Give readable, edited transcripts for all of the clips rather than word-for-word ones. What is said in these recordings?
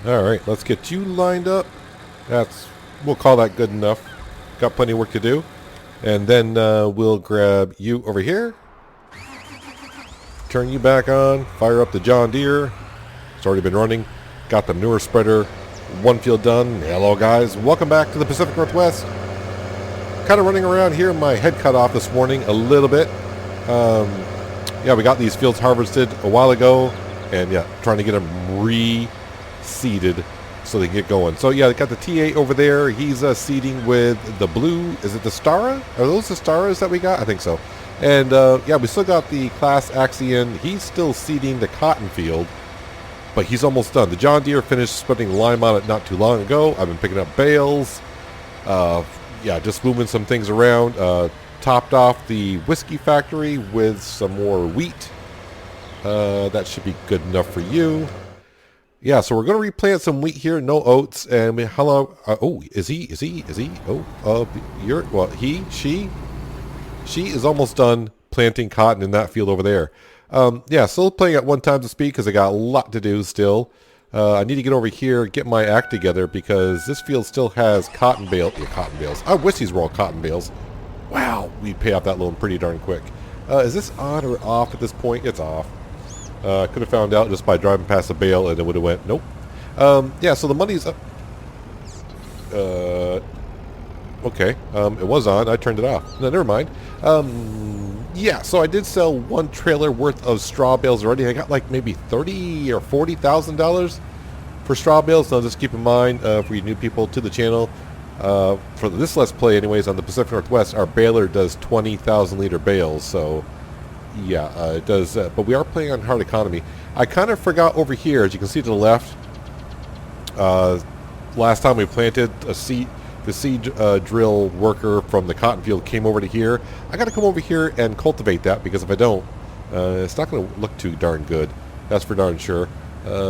All right, let's get you lined up. We'll call that good enough. Got plenty of work to do. And then we'll grab you over here. Turn you back on. Fire up the John Deere. It's already been running. Got the manure spreader. One field done. Hello guys. Welcome back to the Pacific Northwest. Kind of running around here. My head cut off this morning a little bit. Yeah, we got these fields harvested a while ago. And yeah, trying to get them reseeded so they can get going. So yeah, they got the T8 over there. He's seeding with the blue. Is it the Stara? Are those the Staras that we got? I think so. And yeah, we still got the Class Axion. He's still seeding the cotton field, but he's almost done. The John Deere finished putting lime on it not too long ago. I've been picking up bales. Yeah, just moving some things around. Topped off the whiskey factory with some more wheat. That should be good enough for you. Yeah, so we're going to replant some wheat here, no oats, and hello. Oh, is he? Oh, she is almost done planting cotton in that field over there. Yeah, still playing at one time to speed because I got a lot to do still. I need to get over here, get my act together because this field still has cotton bales. I wish these were all cotton bales. Wow, we pay off that loan pretty darn quick. Is this on or off at this point? It's off. Could have found out just by driving past the bale and it would have went, nope. Yeah, so the money's up. Okay, it was on. I turned it off. No, never mind. Yeah, so I did sell one trailer worth of straw bales already. I got like maybe $30,000 or $40,000 for straw bales. Now just keep in mind, for you new people to the channel, for this Let's Play anyways on the Pacific Northwest, our baler does 20,000 liter bales, so yeah, it does, but we are playing on hard economy. I kind of forgot over here, as you can see to the left, last time we planted the seed drill worker from the cotton field came over to here. I got to come over here and cultivate that, because if I don't, it's not going to look too darn good. That's for darn sure.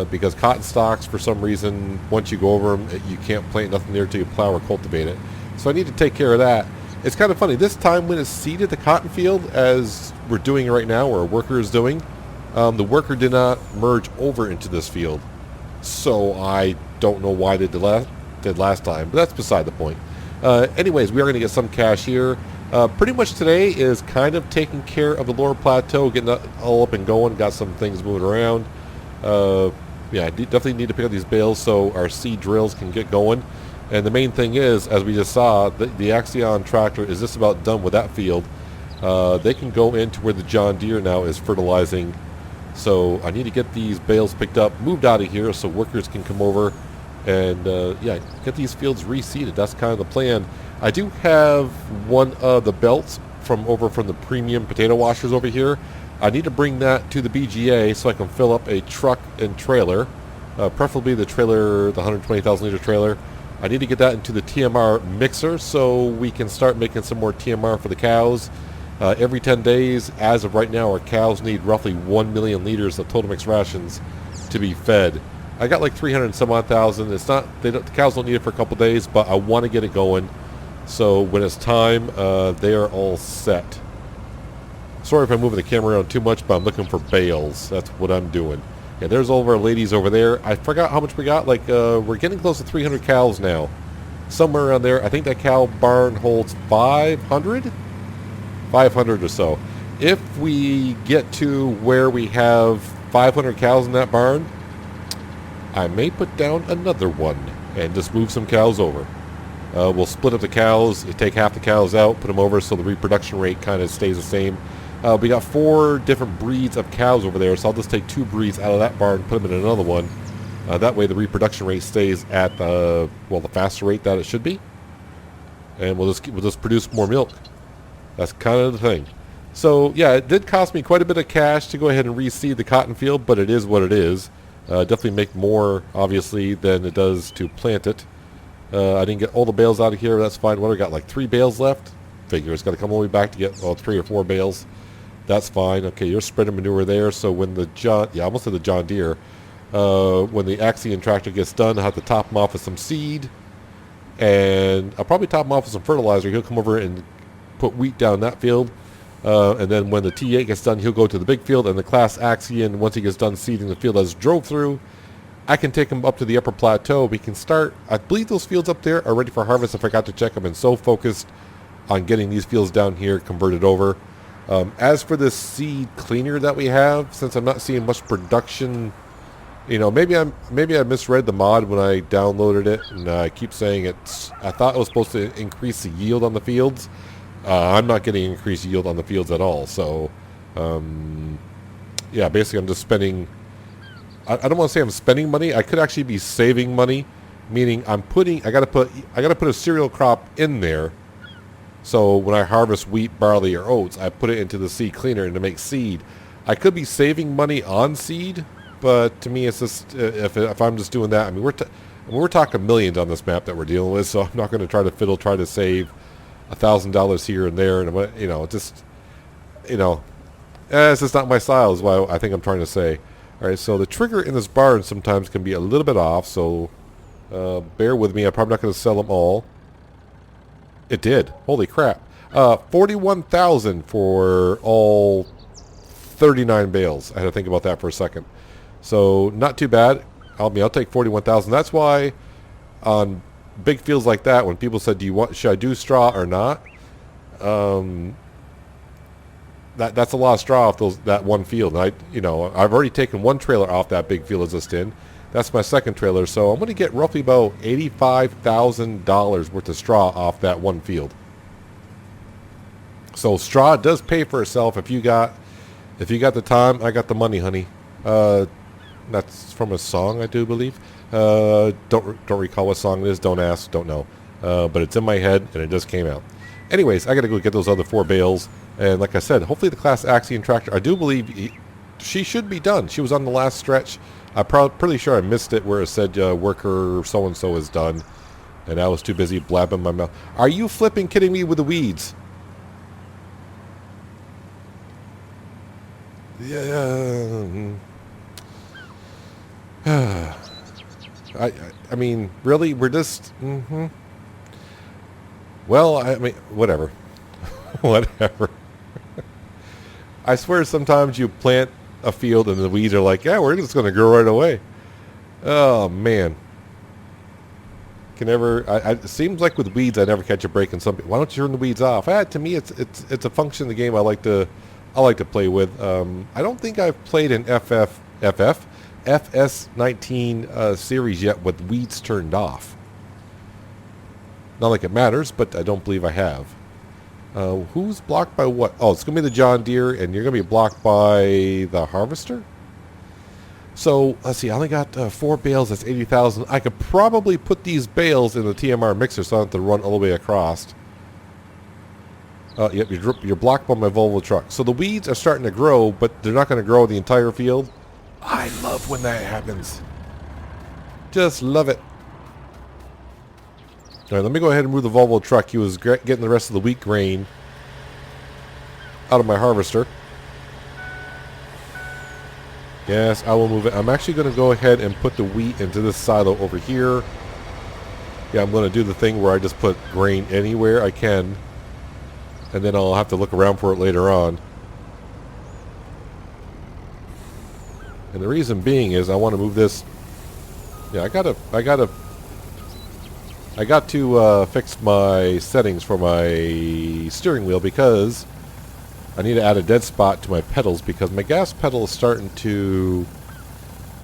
Because cotton stalks, for some reason, once you go over them, you can't plant nothing there till you plow or cultivate it. So I need to take care of that. It's kind of funny, this time when it's seeded the cotton field, as we're doing right now, or a worker is doing, the worker did not merge over into this field. So I don't know why they did last time, but that's beside the point. Anyways, we are going to get some cash here. Pretty much today is kind of taking care of the lower plateau, getting it all up and going, got some things moving around. Yeah, definitely need to pick up these bales so our seed drills can get going. And the main thing is, as we just saw, the Axion tractor is just about done with that field. They can go into where the John Deere now is fertilizing. So I need to get these bales picked up, moved out of here so workers can come over and yeah, get these fields reseeded. That's kind of the plan. I do have one of the belts from the premium potato washers over here. I need to bring that to the BGA so I can fill up a truck and trailer, preferably the 120,000 liter trailer. I need to get that into the TMR mixer so we can start making some more TMR for the cows. Every 10 days, as of right now, our cows need roughly 1 million liters of total mixed rations to be fed. I got like 300 and some odd thousand. It's not, the cows don't need it for a couple days, but I want to get it going. So when it's time, they are all set. Sorry if I'm moving the camera around too much, but I'm looking for bales. That's what I'm doing. Yeah, there's all of our ladies over there. I forgot how much we got. Like, we're getting close to 300 cows now. Somewhere around there. I think that cow barn holds 500? 500 or so. If we get to where we have 500 cows in that barn, I may put down another one and just move some cows over. We'll split up the cows, take half the cows out, put them over so the reproduction rate kind of stays the same. We got 4 different breeds of cows over there, so I'll just take 2 breeds out of that barn and put them in another one. That way the reproduction rate stays at the faster rate that it should be. And we'll just produce more milk. That's kind of the thing. So yeah, it did cost me quite a bit of cash to go ahead and reseed the cotton field, but it is what it is. Definitely make more, obviously, than it does to plant it. I didn't get all the bales out of here. That's fine. What, I got like 3 bales left? Figure it's got to come all the way back to get 3 or 4 bales. That's fine. Okay, you're spreading manure there. So when the I almost said the John Deere. When the Axion tractor gets done, I'll have to top him off with some seed. And I'll probably top him off with some fertilizer. He'll come over and put wheat down that field. And then when the T8 gets done, he'll go to the big field. And the Class Axion, once he gets done seeding the field as drove through, I can take them up to the upper plateau. We can start. I believe those fields up there are ready for harvest. I forgot to check. I've been so focused on getting these fields down here converted over. As for this seed cleaner that we have, since I'm not seeing much production, you know, maybe I misread the mod when I downloaded it, and I keep saying I thought it was supposed to increase the yield on the fields. I'm not getting increased yield on the fields at all. So, yeah, basically I'm just spending. I don't want to say I'm spending money. I could actually be saving money, meaning I gotta put a cereal crop in there. So when I harvest wheat, barley, or oats, I put it into the seed cleaner and to make seed. I could be saving money on seed, but to me, it's just if I'm just doing that. I mean, we're talking millions on this map that we're dealing with, so I'm not going to try to save $1,000 here and there, and it's just not my style. Is what I think I'm trying to say. All right, so the trigger in this barn sometimes can be a little bit off, so bear with me. I'm probably not going to sell them all. It did. Holy crap. 41,000 for all 39 bales. I had to think about that for a second. So not too bad. I'll take 41,000. That's why on big fields like that, when people said, should I do straw or not? That's a lot of straw off that one field. And I've already taken one trailer off that big field as just in. That's my second trailer, so I'm going to get roughly about $85,000 worth of straw off that one field. So straw does pay for itself if you got the time. I got the money, honey. That's from a song, I do believe. Don't recall what song it is. Don't ask. Don't know. But it's in my head and it just came out. Anyways, I got to go get those other 4 bales. And like I said, hopefully the Claas Axion tractor. I do believe she should be done. She was on the last stretch. I'm pretty sure I missed it where it said worker so-and-so is done. And I was too busy blabbing my mouth. Are you flipping kidding me with the weeds? Yeah. I mean, really? We're just... Mm-hmm. Well, I mean, whatever. Whatever. I swear sometimes you plant a field and the weeds are like, yeah, we're just going to grow right away. Oh, man. It seems like with weeds I never catch a break in some people. Why don't you turn the weeds off? To me, it's a function of the game I like to play with. I don't think I've played an FS19 series yet with weeds turned off. Not like it matters, but I don't believe I have. Who's blocked by what? Oh, it's going to be the John Deere, and you're going to be blocked by the harvester? So, let's see, I only got 4 bales, that's 80,000. I could probably put these bales in the TMR mixer so I don't have to run all the way across. Yep, you're blocked by my Volvo truck. So the weeds are starting to grow, but they're not going to grow the entire field. I love when that happens. Just love it. All right, let me go ahead and move the Volvo truck. He was getting the rest of the wheat grain out of my harvester. Yes, I will move it. I'm actually going to go ahead and put the wheat into this silo over here. Yeah, I'm going to do the thing where I just put grain anywhere I can. And then I'll have to look around for it later on. And the reason being is I want to move this. Yeah, I got to fix my settings for my steering wheel because I need to add a dead spot to my pedals because my gas pedal is starting to...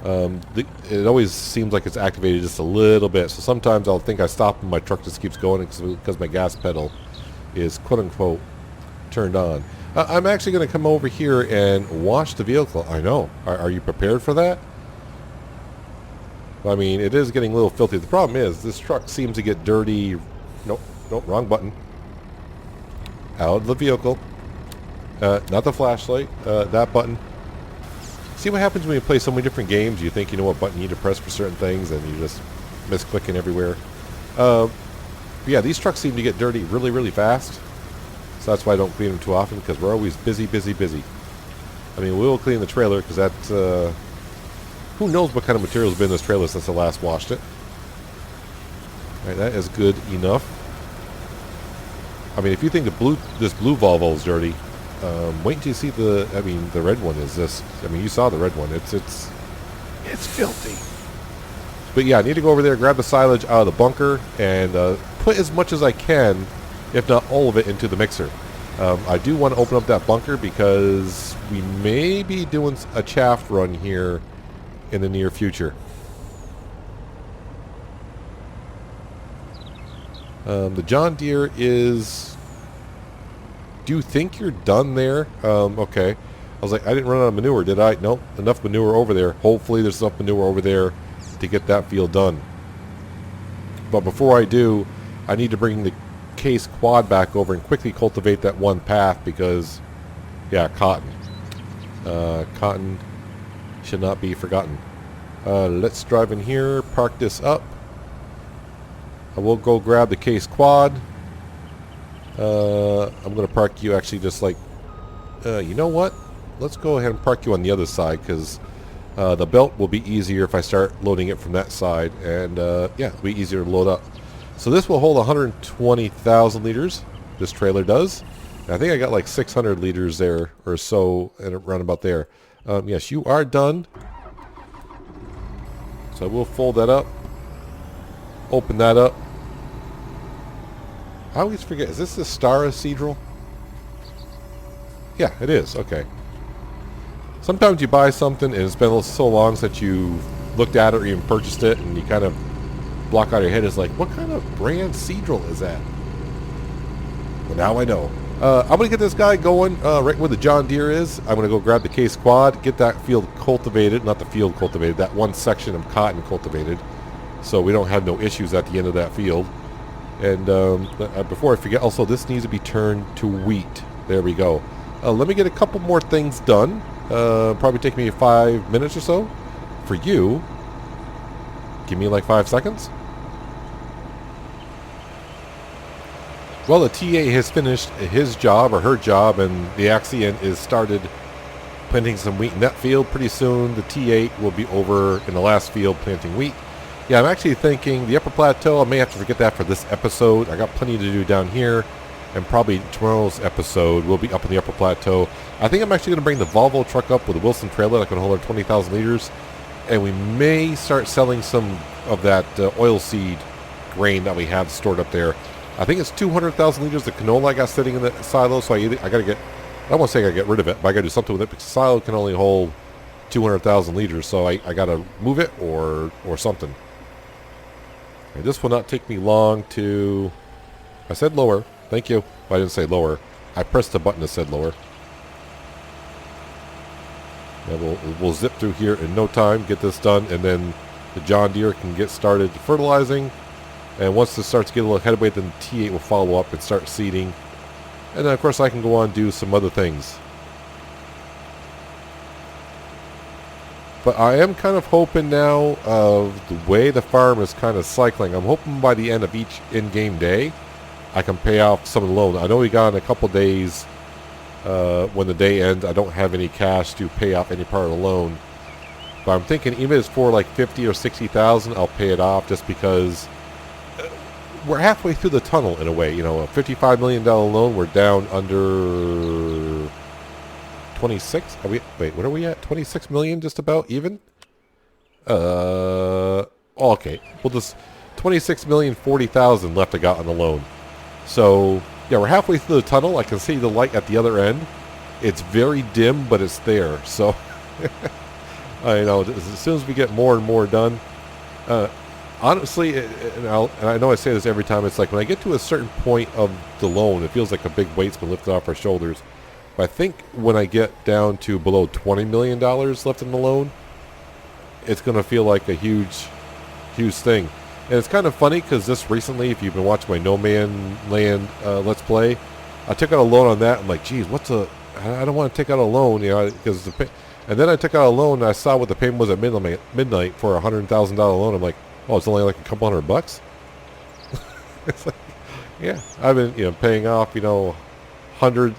it always seems like it's activated just a little bit. So sometimes I'll think I stop and my truck just keeps going because my gas pedal is quote-unquote turned on. I'm actually going to come over here and wash the vehicle. I know. Are you prepared for that? I mean, it is getting a little filthy. The problem is this truck seems to get dirty. Nope, wrong button. Out of the vehicle. Not the flashlight. That button. See what happens when you play so many different games? You think you know what button you need to press for certain things, and you just misclicking everywhere. Yeah, these trucks seem to get dirty really, really fast. So that's why I don't clean them too often, because we're always busy. I mean, we will clean the trailer, because that's... who knows what kind of material's been in this trailer since I last washed it. Alright, that is good enough. I mean, if you think this blue Volvo is dirty, wait until you see the red one is this. I mean, you saw the red one. It's filthy. But yeah, I need to go over there, grab the silage out of the bunker, and put as much as I can, if not all of it, into the mixer. I do want to open up that bunker because we may be doing a chaff run here in the near future. The John Deere is... Do you think you're done there? Okay. I was like, I didn't run out of manure, did I? Nope. Enough manure over there. Hopefully there's enough manure over there to get that field done. But before I do, I need to bring the Case quad back over and quickly cultivate that one path because, yeah, cotton. Cotton should not be forgotten. Let's drive in here, park this up. I will go grab the Case quad. I'm going to park you actually just like, you know what? Let's go ahead and park you on the other side because the belt will be easier if I start loading it from that side. And yeah, it'll be easier to load up. So this will hold 120,000 liters. This trailer does. I think I got like 600 liters there or so and around about there. Yes, you are done. So we'll fold that up. Open that up. I always forget. Is this the Star Cathedral? Yeah, it is. Okay. Sometimes you buy something and it's been so long since you looked at it or even purchased it and you kind of block out of your head. It's like, what kind of brand Cathedral is that? Well, now I know. I'm going to get this guy going right where the John Deere is. I'm going to go grab the Case quad, get that field cultivated. Not the field cultivated, that one section of cotton cultivated. So we don't have no issues at the end of that field. And before I forget, also this needs to be turned to wheat. There we go. Let me get a couple more things done. Probably take me 5 minutes or so. For you, give me like 5 seconds. Well, the TA has finished his job or her job, and the Axion is started planting some wheat in that field. Pretty soon, the T8 will be over in the last field planting wheat. Yeah, I'm actually thinking the Upper Plateau, I may have to forget that for this episode. I got plenty to do down here, and probably tomorrow's episode will be up in the Upper Plateau. I think I'm actually going to bring the Volvo truck up with a Wilson trailer that can hold 20,000 liters, and we may start selling some of that oilseed grain that we have stored up there. I think it's 200,000 liters of canola I got sitting in the silo, so I got to get, I don't want to say I got to get rid of it, but I got to do something with it because the silo can only hold 200,000 liters, so I got to move it or something. And this will not take me long to... I said lower. Thank you. Well, I didn't say lower. I pressed the button that said lower. And we'll zip through here in no time, get this done, and then the John Deere can get started fertilizing. And once this starts to get a little headway, then the T8 will follow up and start seeding. And then, of course, I can go on and do some other things. But I am kind of hoping now of the way the farm is kind of cycling. I'm hoping by the end of each in-game day, I can pay off some of the loan. I know we got in a couple days when the day ends. I don't have any cash to pay off any part of the loan. But I'm thinking even if it's for like 50 or 60,000, I'll pay it off just because we're halfway through the tunnel in a way. You know, a $55 million loan, we're down under 26. Are we? Wait, what are we at? 26 million, just about even. Okay. Well, just 26,040,000 left I got on the loan. So yeah, we're halfway through the tunnel. I can see the light at the other end. It's very dim, but it's there. So I know as soon as we get more and more done. Honestly, and I know I say this every time, it's like when I get to a certain point of the loan, it feels like a big weight's been lifted off our shoulders. But I think when I get down to below $20 million left in the loan, it's going to feel like a huge, huge thing. And it's kind of funny because just recently, if you've been watching my No Man Land Let's Play, I took out a loan on that. I'm like, geez, I don't want to take out a loan, you know, because and then I took out a loan and I saw what the payment was at midnight for a $100,000 loan. I'm like, oh, it's only like a couple $100. It's like, yeah, I've been, paying off, 100,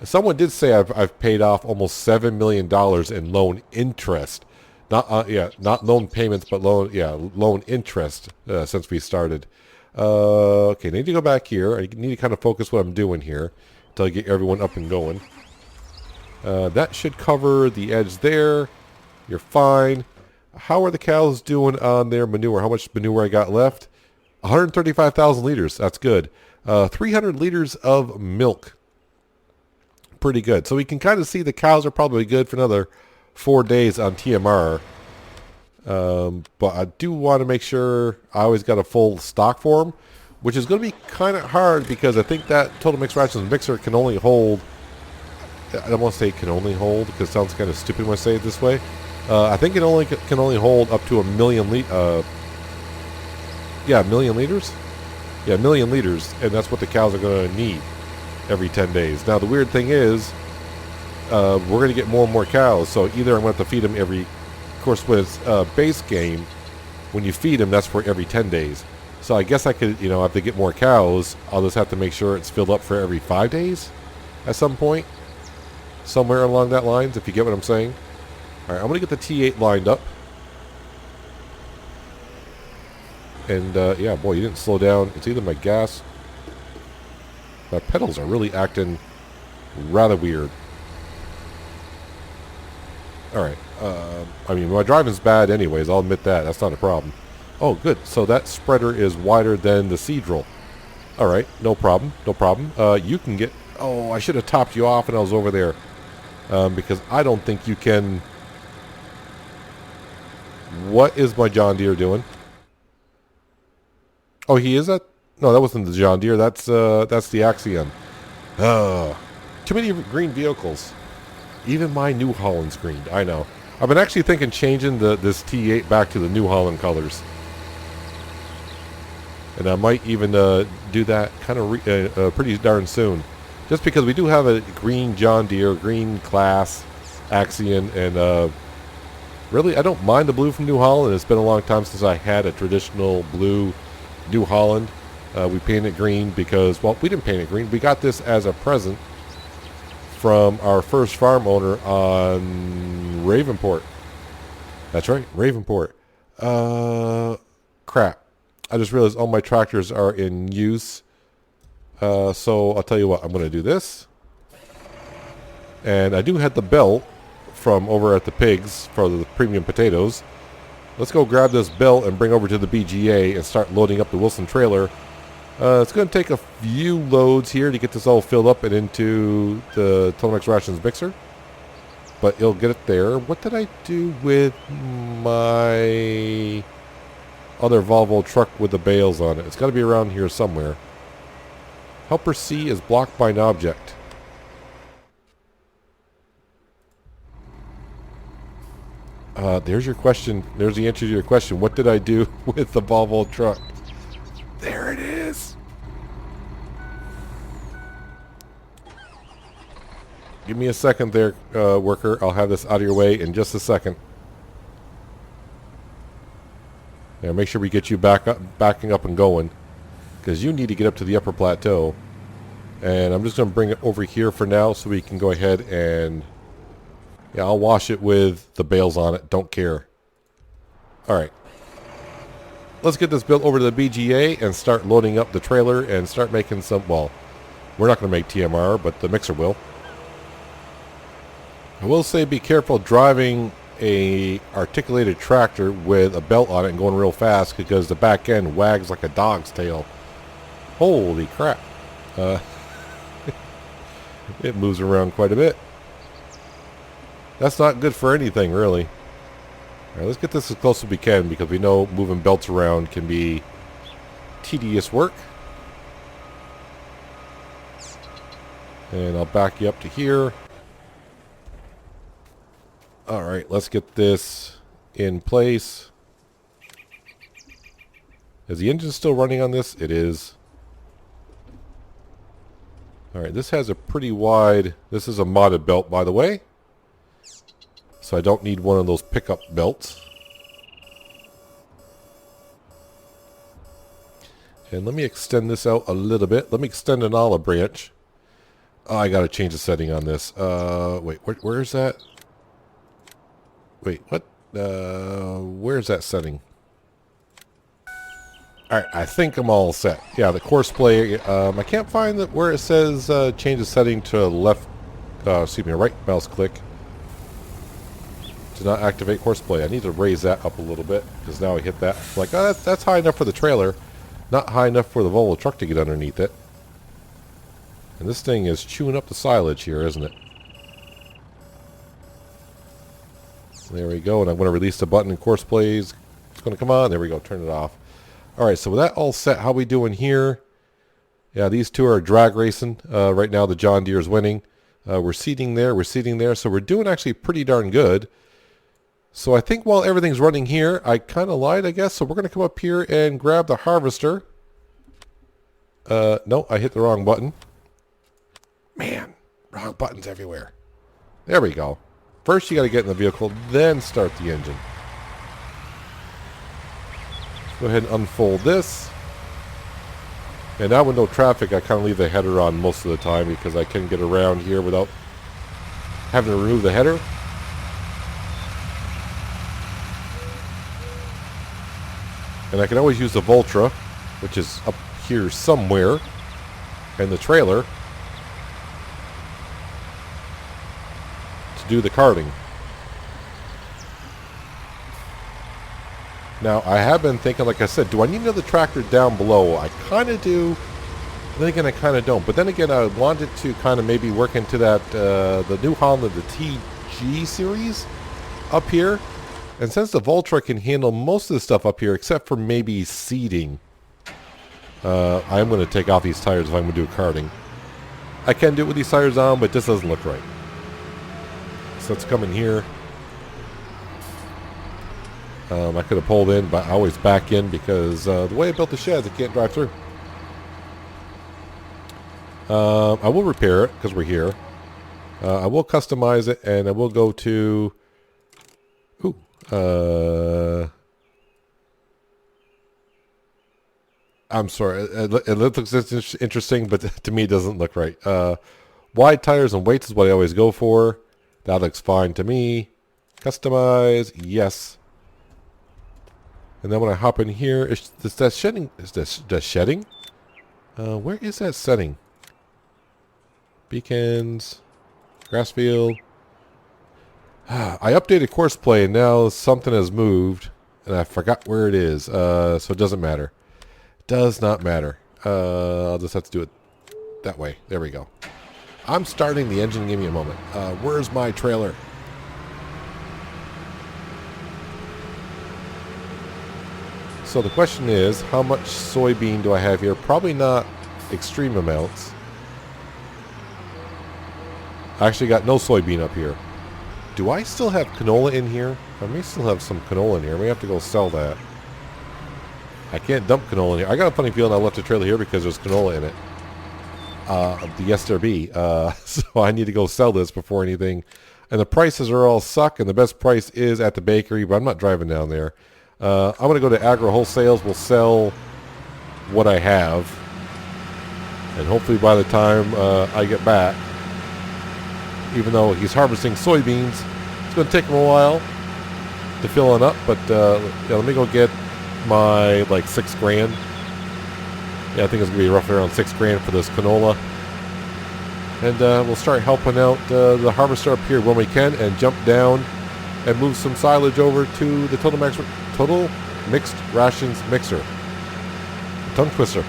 someone did say I've paid off almost $7 million in loan interest. Not loan payments, but loan interest since we started. Okay, I need to go back here. I need to kind of focus what I'm doing here until I get everyone up and going. That should cover the edge there. You're fine. How are the cows doing on their manure? How much manure I got left? 135,000 liters. That's good. 300 liters of milk. Pretty good. So we can kind of see the cows are probably good for another 4 days on TMR. But I do want to make sure I always got a full stock for them, which is going to be kind of hard because I think that Total Mix Rations mixer can only hold, I don't want to say can only hold because it sounds kind of stupid when I say it this way. I think it can only hold up to a million liters. Yeah, 1 million liters? Yeah, 1 million liters, and that's what the cows are going to need every 10 days. Now, the weird thing is, we're going to get more and more cows, so either I'm going to have to feed them every, of course, with base game, when you feed them, that's for every 10 days. So I guess I could, you know, if they get more cows, I'll just have to make sure it's filled up for every 5 days at some point. Somewhere along that lines, if you get what I'm saying. All right, I'm going to get the T8 lined up. And, yeah, boy, you didn't slow down. It's either my gas. My pedals are really acting rather weird. All right. I mean, my driving's bad anyways. I'll admit that. That's not a problem. Oh, good. So that spreader is wider than the Seadrill. All right. No problem. No problem. You can get... Oh, I should have topped you off when I was over there. Because I don't think you can... What is my John Deere doing? Oh, he is that? No, that wasn't the John Deere. That's the Axion. Too many green vehicles. Even my New Holland's green. I know. I've been actually thinking changing this T8 back to the New Holland colors. And I might even do that kind of pretty darn soon. Just because we do have a green John Deere, green Class, Axion, and really I don't mind the blue from New Holland. It's been a long time since I had a traditional blue New Holland. We painted it green because, well, we didn't paint it green. We got this as a present from our first farm owner on Ravenport. That's right, Ravenport. Crap. I just realized all my tractors are in use. So I'll tell you what, I'm going to do this. And I do have the belt from over at the Pigs for the premium potatoes. Let's go grab this belt and bring over to the BGA and start loading up the Wilson trailer. It's going to take a few loads here to get this all filled up and into the Total Mix Rations mixer. But it'll get it there. What did I do with my other Volvo truck with the bales on it? It's got to be around here somewhere. Helper C is blocked by an object. There's your question. There's the answer to your question. What did I do with the Volvo truck? There it is. Give me a second there, worker. I'll have this out of your way in just a second. Now make sure we get you backing up and going, because you need to get up to the upper plateau. And I'm just going to bring it over here for now so we can go ahead and... Yeah, I'll wash it with the bales on it. Don't care. Alright. Let's get this built over to the BGA and start loading up the trailer and start making some... Well, we're not going to make TMR, but the mixer will. I will say be careful driving a articulated tractor with a belt on it and going real fast, because the back end wags like a dog's tail. Holy crap. It moves around quite a bit. That's not good for anything, really. All right, let's get this as close as we can, because we know moving belts around can be tedious work. And I'll back you up to here. All right, let's get this in place. Is the engine still running on this? It is. All right, this has a pretty wide... This is a modded belt, by the way. So I don't need one of those pickup belts. And let me extend this out a little bit. Let me extend an olive branch. Oh, I got to change the setting on this. Wait, where is that? Wait, what? Where's that setting? Alright, I think I'm all set. Yeah, the course play. I can't find where it says change the setting to left, right mouse click to not activate horseplay. I need to raise that up a little bit because now I hit that. I'm like, oh, that's high enough for the trailer, not high enough for the Volvo truck to get underneath it. And this thing is chewing up the silage here, isn't it? There we go, and I'm going to release the button and course plays. It's going to come on. There we go, turn it off. Alright, so with that all set, how we doing here? Yeah, these two are drag racing. Right now the John Deere is winning. We're seating there, so we're doing actually pretty darn good. So I think while everything's running here, I kind of lied, I guess. So we're going to come up here and grab the harvester. No, I hit the wrong button. Man, wrong buttons everywhere. There we go. First you got to get in the vehicle, then start the engine. Go ahead and unfold this. And now with no traffic, I kind of leave the header on most of the time because I can get around here without having to remove the header. And I can always use the Voltra, which is up here somewhere, and the trailer to do the carting. Now, I have been thinking, like I said, do I need another tractor down below? I kind of do. Then again, I kind of don't. But then again, I wanted to kind of maybe work into that, the New Holland, the TG series up here. And since the Voltra can handle most of the stuff up here, except for maybe seating, I'm going to take off these tires if I'm going to do karting. I can do it with these tires on, but this doesn't look right. So let's come in here. I could have pulled in, but I always back in because the way I built the sheds, I can't drive through. I will repair it because we're here. I will customize it, and I will go to... I'm sorry. It looks interesting, but to me it doesn't look right. Wide tires and weights is what I always go for. That looks fine to me. Customize, yes. And then when I hop in here, is that shedding? Is that shedding? Where is that setting? Beacons, grass field. I updated course play and now something has moved and I forgot where it is. So it doesn't matter. Does not matter. I'll just have to do it that way. There we go. I'm starting the engine. Give me a moment. Where's my trailer? So the question is, how much soybean do I have here? Probably not extreme amounts. I actually got no soybean up here. Do I still have canola in here? I may still have some canola in here. I may have to go sell that. I can't dump canola in here. I got a funny feeling I left the trailer here because there's canola in it. Yes, there be. So I need to go sell this before anything. And the prices are all suck, and the best price is at the bakery, but I'm not driving down there. I'm going to go to Agro Wholesales. We'll sell what I have. And hopefully by the time I get back, even though he's harvesting soybeans, it's going to take him a while to fill it up. But yeah, let me go get my like $6 grand. Yeah, I think it's going to be roughly around $6 grand for this canola. And we'll start helping out the harvester up here when we can and jump down and move some silage over to the Total Mixed Rations Mixer. Tongue twister.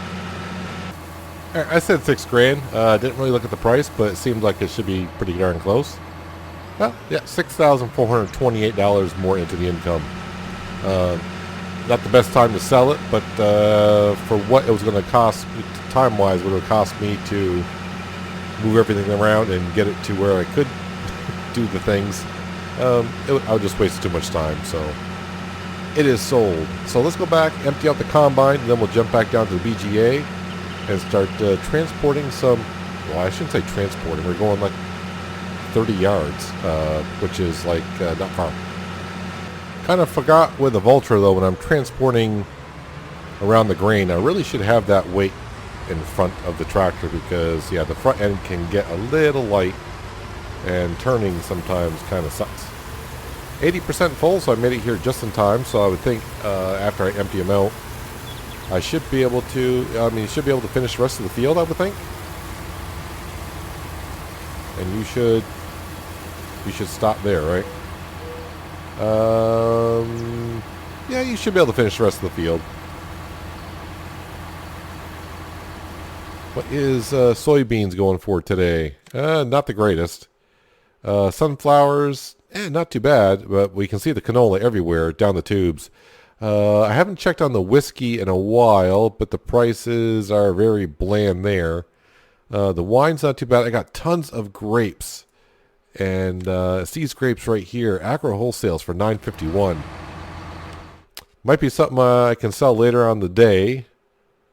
I said $6 grand. Didn't really look at the price, but it seemed like it should be pretty darn close. Well, yeah, $6,428 more into the income. Not the best time to sell it, but for what it was going to cost, time-wise, what it would cost me to move everything around and get it to where I could do the things, I would just waste too much time. So it is sold. So let's go back, empty out the combine, and then we'll jump back down to the BGA and start transporting some. Well, I shouldn't say transporting. We're going like 30 yards, which is like not far. Kind of forgot with the Voltra though, when I'm transporting around the grain, I really should have that weight in front of the tractor because yeah, the front end can get a little light and turning sometimes kind of sucks. 80% full, so I made it here just in time. So I would think after I empty them out, I should be able to, should be able to finish the rest of the field, I would think. And you should stop there, right? Yeah, you should be able to finish the rest of the field. What is soybeans going for today? Not the greatest. Sunflowers, not too bad, but we can see the canola everywhere down the tubes. I haven't checked on the whiskey in a while, but the prices are very bland there. The wine's not too bad. I got tons of grapes. And it's these grapes right here. Agro Wholesales for $9.51. Might be something I can sell later on the day.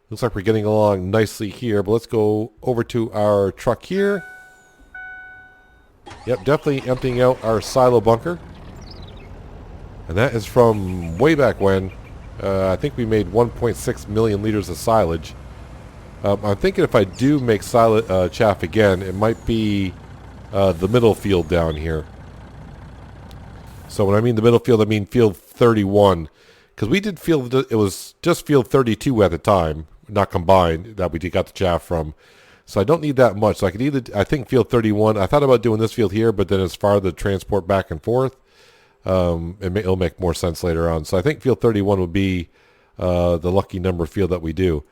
Looks like we're getting along nicely here. But let's go over to our truck here. Yep, definitely emptying out our silo bunker. And that is from way back when. I think we made 1.6 million liters of silage. I'm thinking if I do make chaff again, it might be the middle field down here. So when I mean the middle field, I mean field 31. Because we did field, it was just field 32 at the time, not combined, that we got the chaff from. So I don't need that much. So I could either, I think field 31, I thought about doing this field here, but then as far as the transport back and forth, it'll make more sense later on. So I think field 31 would be the lucky number field that we do.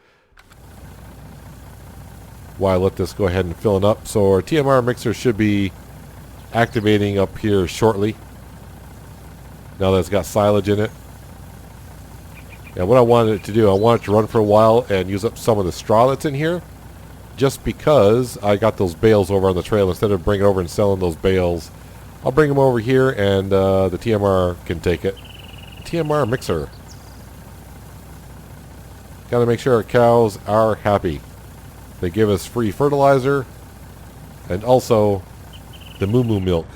While I let this go ahead and fill it up. So our TMR mixer should be activating up here shortly. Now that it's got silage in it. And what I wanted it to do, I wanted it to run for a while and use up some of the straw that's in here. Just because I got those bales over on the trail, instead of bringing over and selling those bales, I'll bring them over here and the TMR can take it. TMR mixer. Got to make sure our cows are happy. They give us free fertilizer and also the Moo Moo milk.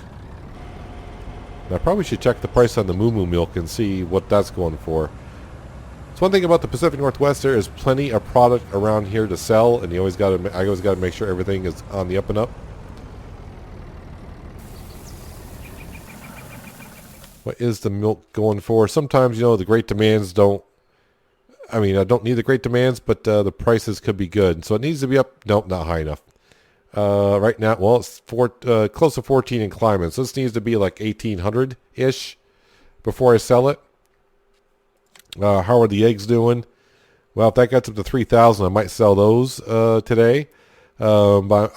And I probably should check the price on the Moo Moo milk and see what that's going for. So one thing about the Pacific Northwest, there is plenty of product around here to sell, and I always got to make sure everything is on the up and up. What is the milk going for? Sometimes, the great demands don't. I mean, I don't need the great demands, but the prices could be good. So it needs to be up. Nope, not high enough. Right now, well, it's close to 14 in climbing. So this needs to be like 1,800-ish before I sell it. How are the eggs doing? Well, if that gets up to 3,000, I might sell those today. But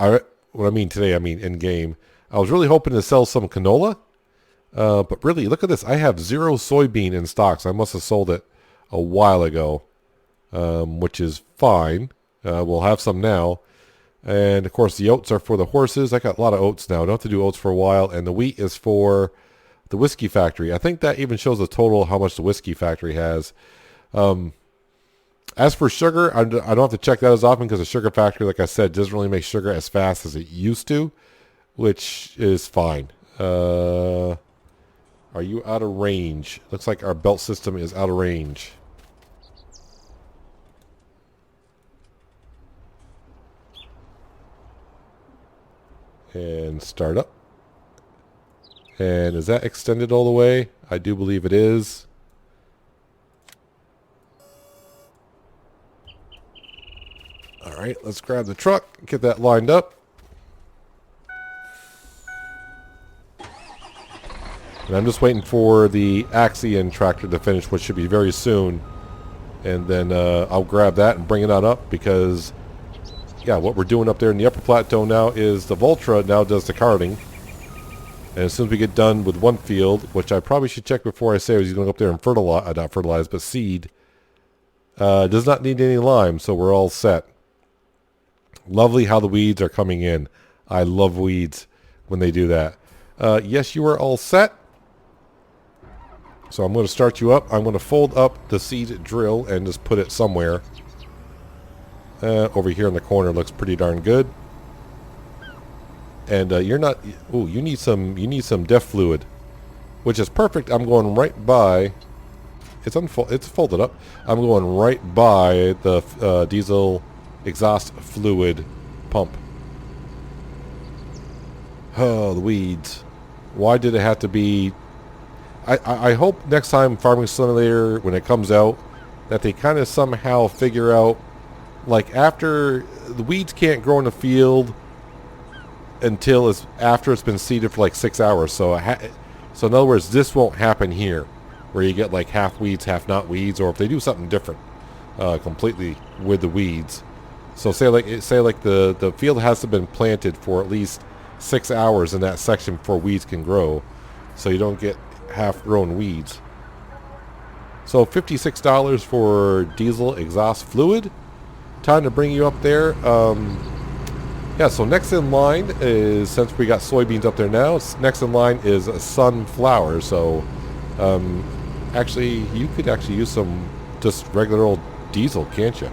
what I mean today, I mean in game. I was really hoping to sell some canola, but really, look at this. I have 0 soybean in stocks. I must have sold it a while ago, which is fine. We'll have some now. And of course, the oats are for the horses. I got a lot of oats now. I don't have to do oats for a while. And the wheat is for the whiskey factory. I think that even shows the total how much the whiskey factory has. As for sugar, I don't have to check that as often because the sugar factory, like I said, doesn't really make sugar as fast as it used to, which is fine. Are you out of range? Looks like our belt system is out of range. And start up. And is that extended all the way? I do believe it is. All right, let's grab the truck, get that lined up. And I'm just waiting for the Axion tractor to finish, which should be very soon. And then I'll grab that and bring it on up because, yeah, what we're doing up there in the upper plateau now is the Voltra now does the carting. And as soon as we get done with one field, which I probably should check before I say I was going to go up there and fertilize, not fertilize, but seed, does not need any lime, so we're all set. Lovely how the weeds are coming in. I love weeds when they do that. Yes, you are all set. So I'm going to start you up. I'm going to fold up the seed drill and just put it somewhere. Over here in the corner looks pretty darn good. And you're not. Oh, you need some DEF fluid, which is perfect. I'm going right by. It's folded up. I'm going right by the diesel exhaust fluid pump. Oh, the weeds. Why did it have to be? I hope next time Farming Simulator, when it comes out, that they kind of somehow figure out, like, after the weeds can't grow in the field until after it's been seeded for like 6 hours. So So in other words, this won't happen here, where you get like half weeds, half not weeds, or if they do something different completely with the weeds. So say like the field has to have been planted for at least 6 hours in that section before weeds can grow, so you don't get half-grown weeds. So $56 for diesel exhaust fluid. Time to bring you up there. Yeah, so next in line is, since we got soybeans up there now, next in line is sunflower. So actually, you could actually use some just regular old diesel, can't you?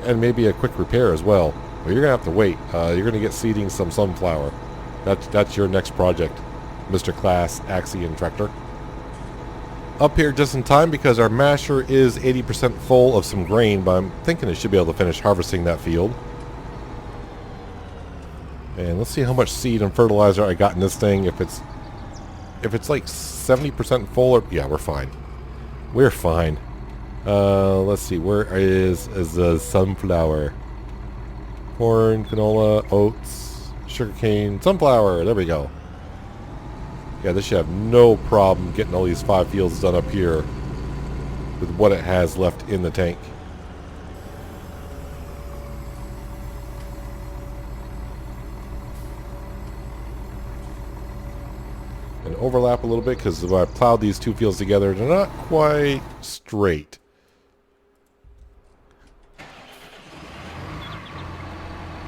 And maybe a quick repair as well. But you're going to have to wait. You're going to get seeding some sunflower. That's your next project, Mr. Claas Axion Tractor. Up here just in time because our masher is 80% full of some grain, but I'm thinking it should be able to finish harvesting that field. And let's see how much seed and fertilizer I got in this thing. If it's like 70% full, or yeah, we're fine. We're fine. Let's see, where is the sunflower? Corn, canola, oats, sugarcane, sunflower. There we go. Yeah, this should have no problem getting all these 5 fields done up here with what it has left in the tank. And overlap a little bit because when I plowed these 2 fields together, they're not quite straight.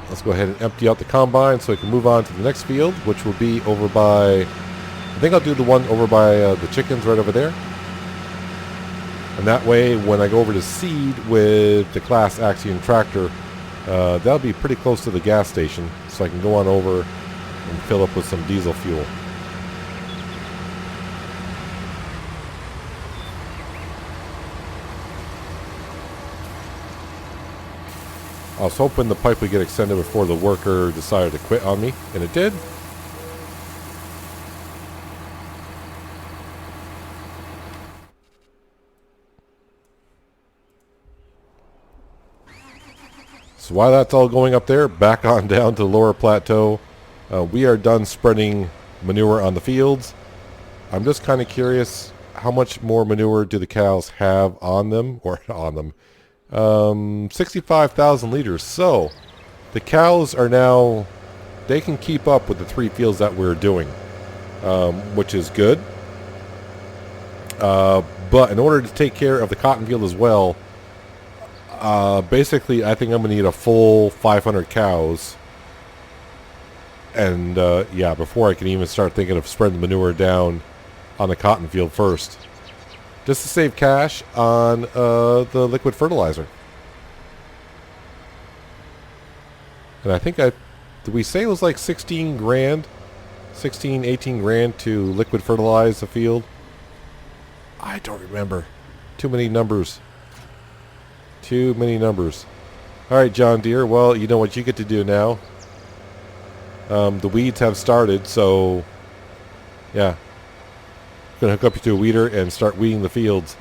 Let's go ahead and empty out the combine so we can move on to the next field, which will be over by... I think I'll do the one over by the chickens right over there. And that way, when I go over to seed with the Claas Axion Tractor, that'll be pretty close to the gas station, so I can go on over and fill up with some diesel fuel. I was hoping the pipe would get extended before the worker decided to quit on me, and it did. So while that's all going up there, back on down to the lower plateau, we are done spreading manure on the fields. I'm just kind of curious, how much more manure do the cows have on them, or on them? 65,000 liters. So the cows are now, they can keep up with the 3 fields that we're doing, which is good. But in order to take care of the cotton field as well, basically I think I'm going to need a full 500 cows. And yeah, before I can even start thinking of spreading the manure down on the cotton field first, just to save cash on the liquid fertilizer. And I think did we say it was like 16 grand, 16, 18 grand to liquid fertilize the field? I don't remember. Too many numbers. Too many numbers. All right, John Deere. Well, you know what you get to do now. The weeds have started, so yeah. Gonna hook up to a weeder and start weeding the fields.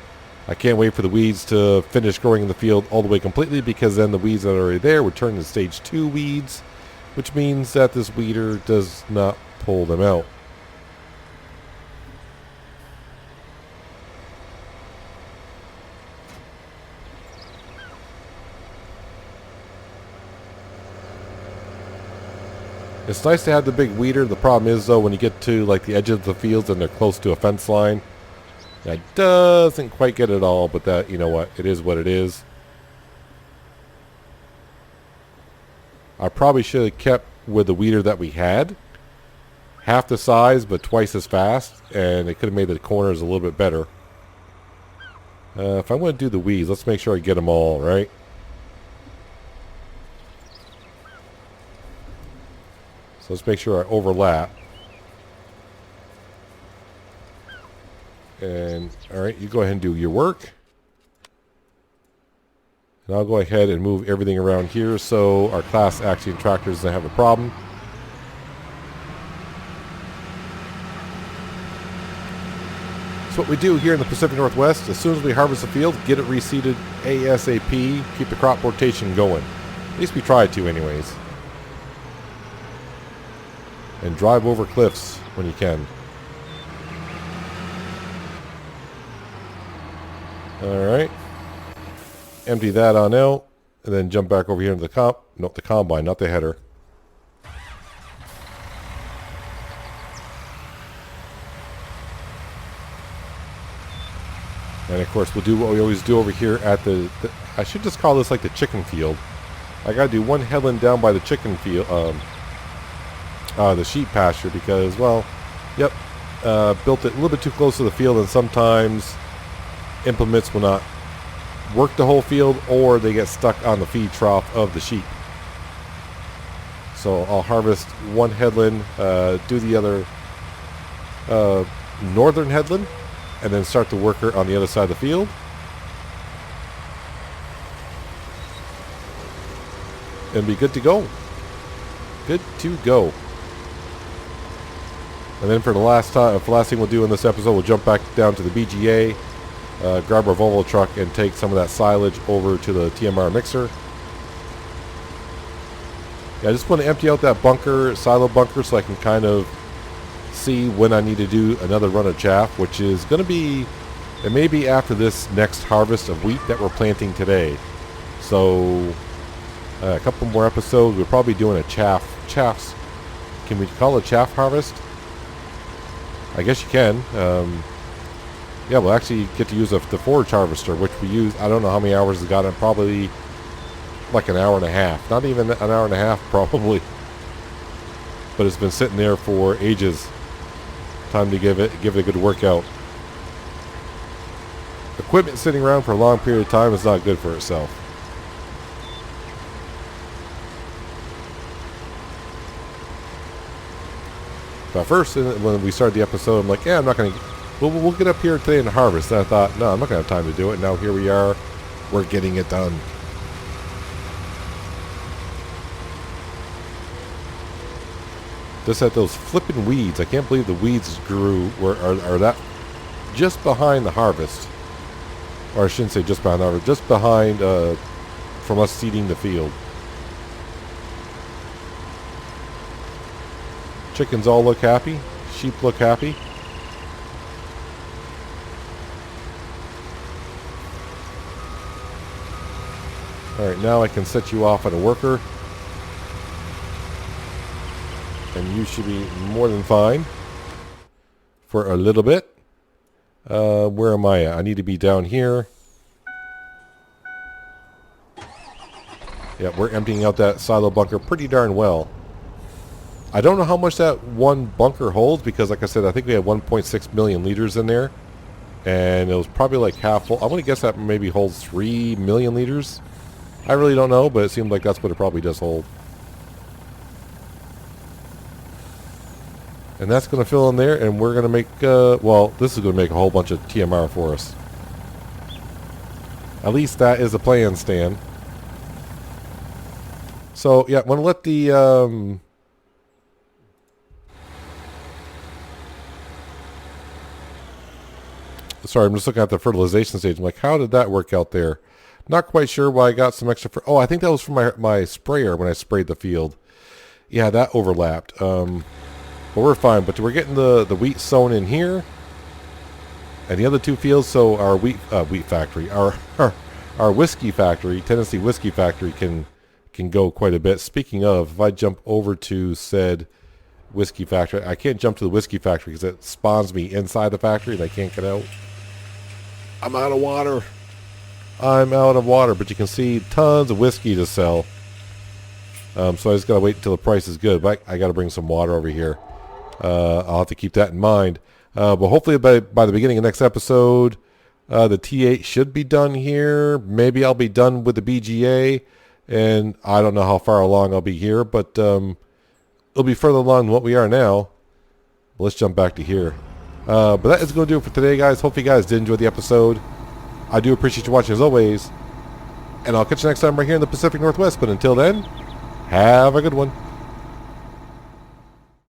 I can't wait for the weeds to finish growing in the field all the way completely, because then the weeds that are already there would turn to stage 2 weeds, which means that this weeder does not pull them out. It's nice to have the big weeder. The problem is, though, when you get to like the edge of the fields and they're close to a fence line, that doesn't quite get it all, but that, you know what, it is what it is. I probably should have kept with the weeder that we had. Half the size, but twice as fast, and it could have made the corners a little bit better. If I'm going to do the weeds, let's make sure I get them all, right? So let's make sure I overlap. And, alright, you go ahead and do your work. And I'll go ahead and move everything around here so our Claas Axion Tractor doesn't have a problem. So what we do here in the Pacific Northwest, as soon as we harvest a field, get it reseeded ASAP, keep the crop rotation going. At least we try to anyways. And drive over cliffs when you can. Alright. Empty that on out. And then jump back over here into the combine, not the header. And of course we'll do what we always do over here at the I should just call this like the chicken field. I gotta do one headland down by the chicken field, the sheep pasture, because, well, yep, built it a little bit too close to the field, and sometimes implements will not work the whole field, or they get stuck on the feed trough of the sheep. So I'll harvest one headland, do the other northern headland, and then start the worker on the other side of the field. And be good to go. Good to go. And then for the last thing we'll do in this episode, we'll jump back down to the BGA, grab our Volvo truck, and take some of that silage over to the TMR mixer. Yeah, I just want to empty out that bunker, silo bunker, so I can kind of see when I need to do another run of chaff, which is going to be, it may be after this next harvest of wheat that we're planting today. So a couple more episodes, we're probably doing a chaffs. Can we call it chaff harvest? I guess you can. Yeah, we'll actually get to use the forage harvester, which we use, I don't know how many hours it's got, probably like an hour and a half. Not even an hour and a half, probably. But it's been sitting there for ages. Time to give it a good workout. Equipment sitting around for a long period of time is not good for itself. But first, when we started the episode, I'm like, yeah, I'm not going to... We'll get up here today and harvest. And I thought, no, I'm not going to have time to do it. Now here we are. We're getting it done. Just had those flipping weeds. I can't believe the weeds grew are that just behind the harvest. Or I shouldn't say just behind the harvest. Just behind from us seeding the field. Chickens all look happy. Sheep look happy. Alright, now I can set you off on a worker. And you should be more than fine for a little bit. Where am I at? I need to be down here. Yeah, we're emptying out that silo bunker pretty darn well. I don't know how much that one bunker holds, because like I said, I think we had 1.6 million liters in there. And it was probably like half full. I'm going to guess that maybe holds 3 million liters. I really don't know, but it seemed like that's what it probably does hold. And that's going to fill in there, and we're going to make, well, this is going to make a whole bunch of TMR for us. At least that is the plan, Stan. So, yeah, I'm going to let the, sorry, I'm just looking at the fertilization stage. I'm like, how did that work out there? Not quite sure why I got some extra. Oh, I think that was from my sprayer when I sprayed the field. Yeah, that overlapped. But we're fine. But we're getting the wheat sown in here, and the other two fields. So our wheat factory, our whiskey factory, Tennessee Whiskey Factory, can go quite a bit. Speaking of, if I jump over to said whiskey factory, I can't jump to the whiskey factory because it spawns me inside the factory and I can't get out. I'm out of water. I'm out of water, but you can see tons of whiskey to sell. So I just gotta wait until the price is good. But I gotta bring some water over here. I'll have to keep that in mind. But hopefully by the beginning of next episode, the T8 should be done here. Maybe I'll be done with the BGA, and I don't know how far along I'll be here, but it'll be further along than what we are now. Let's jump back to here. But that is going to do it for today, guys. Hope you guys did enjoy the episode. I do appreciate you watching as always. And I'll catch you next time right here in the Pacific Northwest. But until then, have a good one.